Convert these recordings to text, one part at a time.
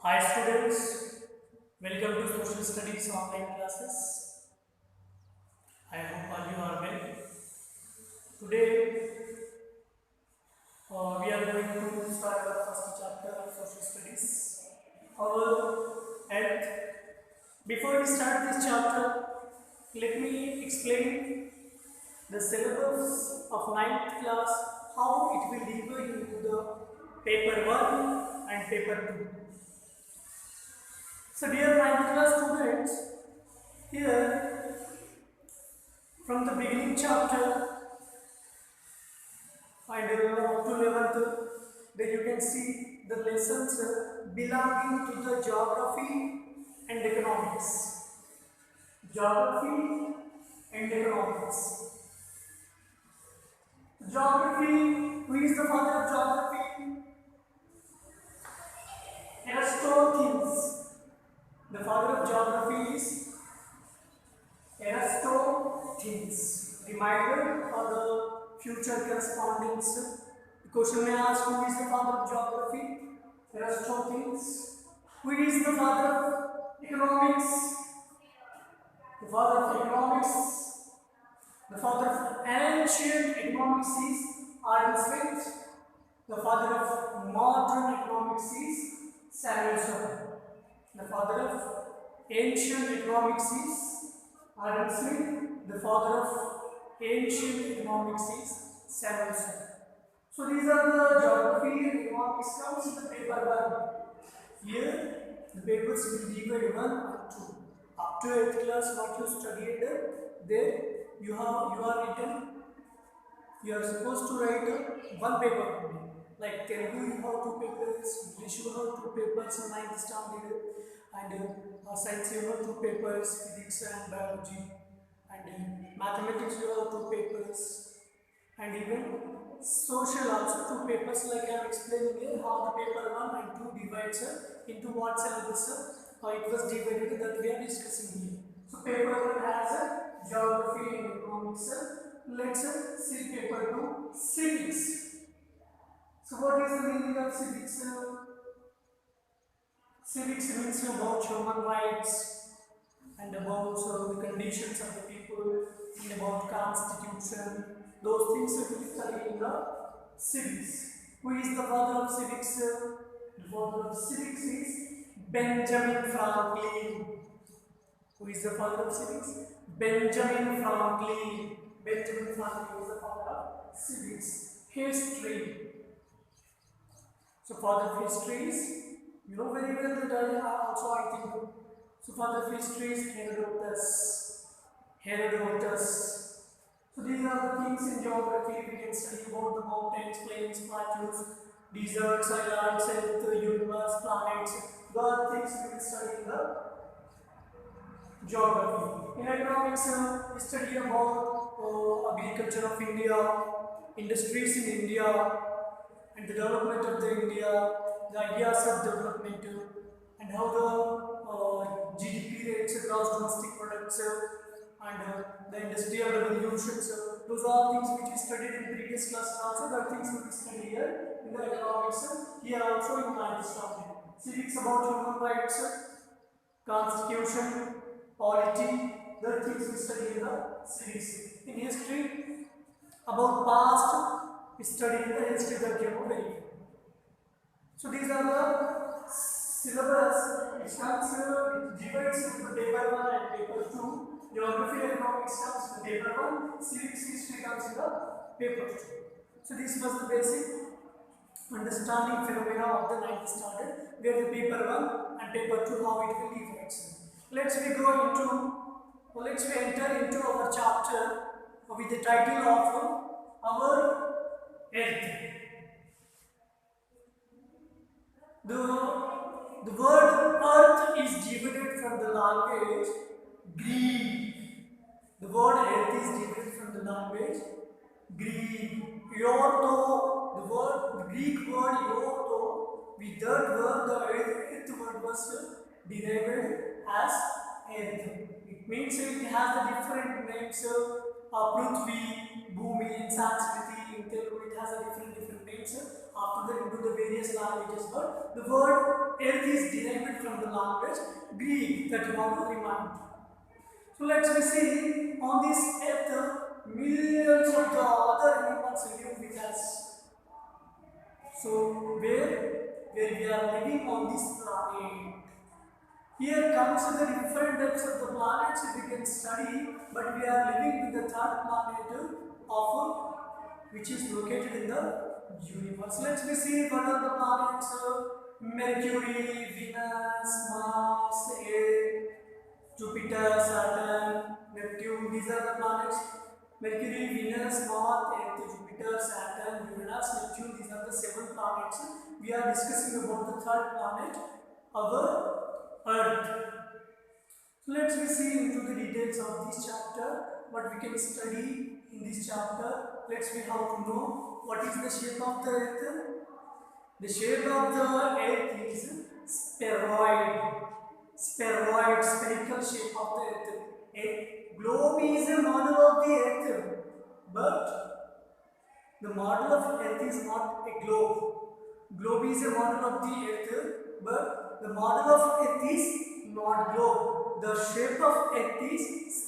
Hi students, welcome to Social Studies online classes. I hope all you are well. Today we are going to start our first chapter of Social Studies, our health. Before we start this chapter, let me explain the syllabus of ninth class, how it will divide into the paper 1 and paper 2. So dear ninth class students, here from the beginning chapter and up to 11th, then you can see the lessons belonging to the geography and economics. Geography and economics. Geography, who is the father of geography? Eratosthenes. The father of geography is Eratosthenes. Reminder for the future correspondence. The question may ask, who is the father of geography? Eratosthenes. Who is the father of economics? The father of economics. The father of ancient economics is Adam Smith. The father of modern economics is Samuelson. The father of ancient economics is Adam Smith. The father of ancient economics is Samuelson. So these are the geography and economics comes in the paper 1. Here the papers will divide 1 and 2. Up to 8th class what you studied there you are written, you are supposed to write one paper only. Like Telugu you have 2 papers, English you have 2 papers in 9th standard, and science you have 2 papers, physics and biology, and mathematics you have 2 papers, and even social also 2 papers. Like I am explaining here how the paper 1 and 2 divides into what syllabus it was divided, that we are discussing here. So paper 1 has geography and economics. Let's see paper 2, civics. So what is the meaning of civics? Civics means about human rights and about the conditions of the people and about constitution. Those things we will study in the civics. Who is the father of civics? The father of civics is Benjamin Franklin. Who is the father of civics? Benjamin Franklin. Benjamin Franklin is the father of civics. History. So father of history is, you know very well that also I think. So father of history is Herodotus. Herodotus. So these are the things in geography. We can study about the mountains, plains, plateaus, deserts, islands, earth, universe, planets. Those are things we will study in the geography. In economics, we study about agriculture of India, industries in India, and the development of the India, the ideas of development, and how the GDP rates, gross domestic products, and the industrial revolutions. Those are things which we studied in previous classes also. The things we will study here in the economics. Here also in 9th standard. Civics about human rights, constitution, polity. The things we study in the civics. In history, about past, we study in the history that you know very well. So these are the syllabus which comes, it divides into paper 1 and paper 2. Geography and economics comes in paper 1, civics history comes in the paper 2. So this was the basic understanding phenomena of the 9th standard, where the paper 1 and paper 2 how it will divide. Let's we enter into our chapter with the title of our Earth. The word earth is derived from the language Greek. The word earth is derived from the language Greek. Iorto, the Greek word iorto, with that word the earth word was derived as earth. It means it has the different names. Prithvi, Bhumi in Sanskrit, in Telugu it has a different names. After that into the various languages but the word earth is derived from the language Greek that you want to remind. So let's see on this earth millions of the other animals live with us. So where we are living on this planet. Here comes the different types of the planets we can study, but we are living with the third planet of which is located in the universe. Let's see what are the planets: Mercury, Venus, Mars, Earth, Jupiter, Saturn, Neptune. These are the planets. Mercury, Venus, Mars, Earth, Jupiter, Saturn, Uranus, Neptune. These are the 7 planets. We are discussing about the third planet, our Earth. So let's see into the details of this chapter. What we can study in this chapter. Let's see how to know what is the shape of the Earth. The shape of the Earth is spheroid. Spheroid, spherical shape of the Earth. A globe is a model of the Earth, but the model of Earth is not a globe. Globe is a model of the Earth, but the model of Earth is not globe. The shape of Earth is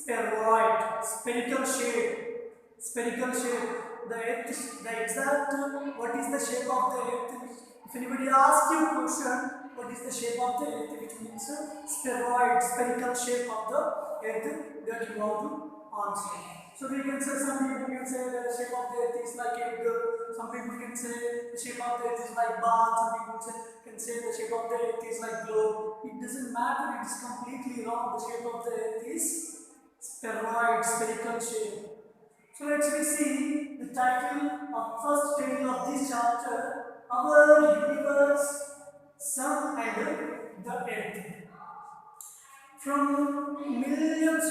spheroid, spherical shape. Spherical shape. The Earth, the exact what is the shape of the Earth? If anybody asks you a question, what is the shape of the Earth, which means spheroid, spherical shape of the Earth, that you want to answer. So we can say, some people can say the shape of the Earth is like egg, some people can say the shape of the Earth is like bar, some people can say the shape of the Earth is like globe. It doesn't matter, it is completely wrong. The shape of the Earth is spheroid, spherical shape. So let's see the title of first table of this chapter, our universe, sun and the earth. From millions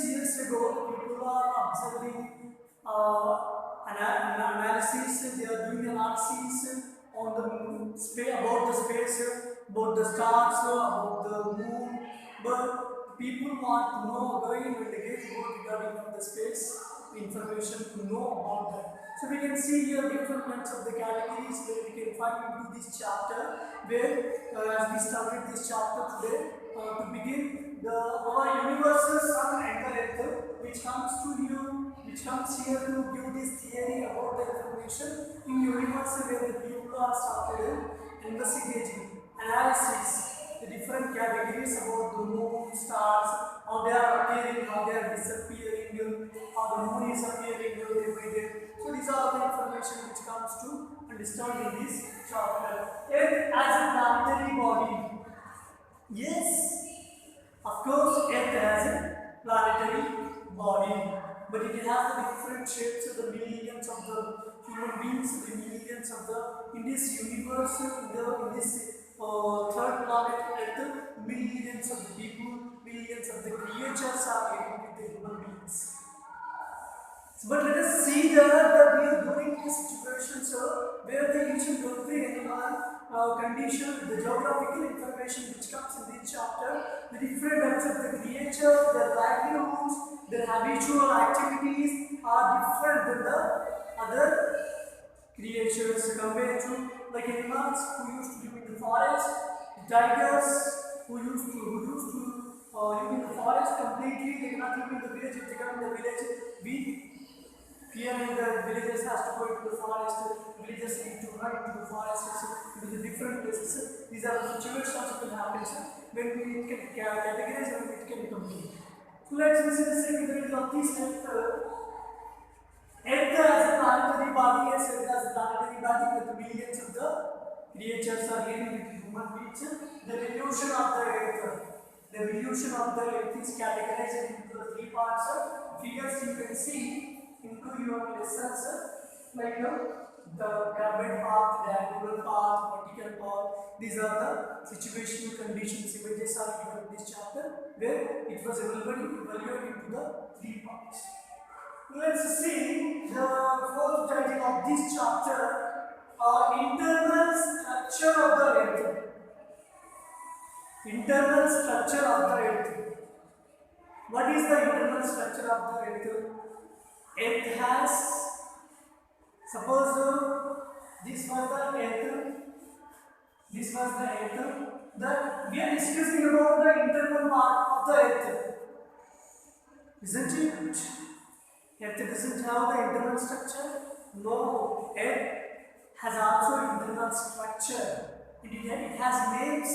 years ago, people are observing an analysis. They are doing analysis on the space, about the space, about the stars, about the moon. But people want to know again and again regarding the space information to know about that. So we can see here different kinds of the categories where we can find into this chapter, where as we started this chapter today, to begin our universal sun and the earth, which comes here to give this theory about the information in universe, where the people are started investigating, analysis the different categories about the moon, stars, how they are appearing, how they are disappearing, how the moon is appearing day by day. So these are the information which comes to understand in this chapter. Earth as a planetary body. Yes, of course, Earth has a planetary body, but it has the different shapes of the millions of the human beings, the millions of the in this universe, in this third planet Earth, millions of the people, millions of the creatures are living with the human beings. But let us see that we are going to situations where the each and every animal condition, the geographical information which comes in this chapter, the different types of the creature, their livelihoods, their habitual activities are different than the other creatures compared to like animals who used to live in the forest, tigers who used to live in the forest completely. They cannot live in the village. If they come in the village, we here in the villages has to go into the forest. Villages need to run into the forest. So into the different places. These are the situations that will happen when we can categorize and it can complete. So let's visit the second of this chapter. Earth as a planetary body, yes, Earth as a planetary body with millions of the creatures are living with human beings. The evolution of the Earth. The evolution of the Earth is categorized into the 3 parts. Figures you can see into your lessons, like the curved path, diagonal path, vertical path. These are the situational conditions. Images are given in this chapter where it was evaluated into the 3 parts. Let's see the fourth title of this chapter, internal structure of the Earth. Internal structure of the Earth. What is the internal structure of the Earth? Earth has, suppose this was the Earth. the earth. We are discussing about the internal part of the earth, isn't it? Earth doesn't have the internal structure. No, earth has also internal structure. It has names.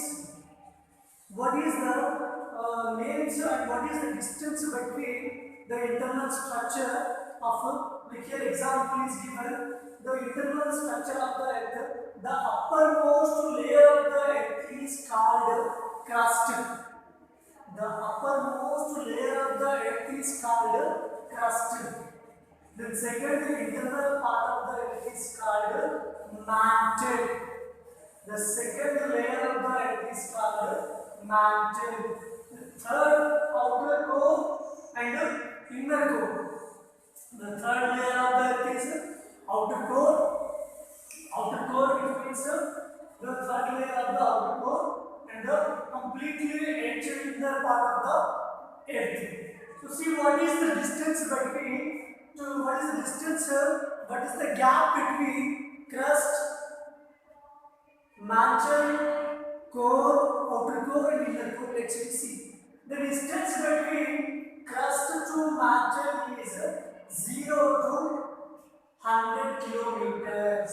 What is the names and what is the distance between the internal structure of, like here example is given, the internal structure of the earth, the uppermost layer of the earth is called crust. The uppermost layer of the earth is called crust. The second internal part of the earth is called mantle. The second layer of the earth is called mantle. The third outer core and inner core. The third layer of the earth is outer core. Outer core, which means the third layer of the outer core and the completely edge inner part of the earth. So see what is the distance between. So what is the distance? What is the gap between crust, mantle, core, outer core and inner core? Let's see. The distance between crust to mantle is 0 to 100 kilometers.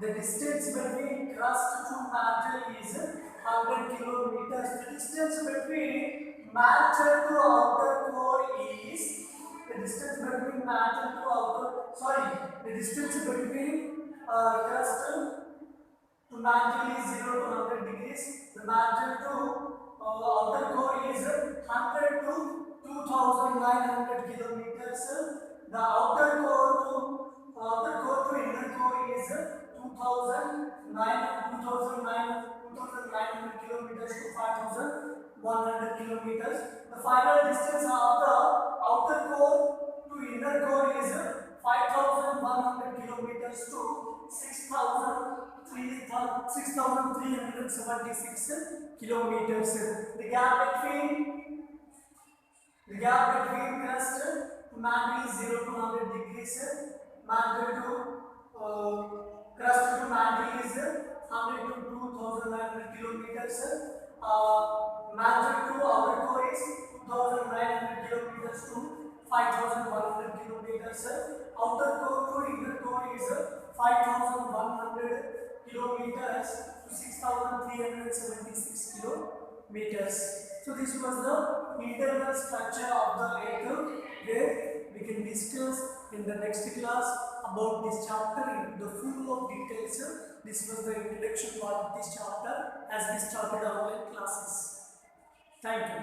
The distance between crust to mantle is 100 kilometers. The distance between mantle to outer core is the distance between mantle to the distance between crust to mantle is 0 to 100 degrees. The mantle to outer core is 100 to 2900 kilometers. The outer core to inner core is 2900 kilometers to 5100 kilometers. The final distance of the outer core to inner core is 5100 kilometers to 6376 kilometers. The gap between crust to mantle is 0 to 100 degrees. Mantle to crust to mantle is 100 to 2900 kilometers. Mantle to outer core is 2900 kilometers to 5100 kilometers. Outer core to inner core is 5100 kilometers to 6376 kilometers. So this was the internal structure of the earth, where we can discuss in the next class about this chapter in the full of details. This was the introduction part of this chapter as we started our online classes. Thank you.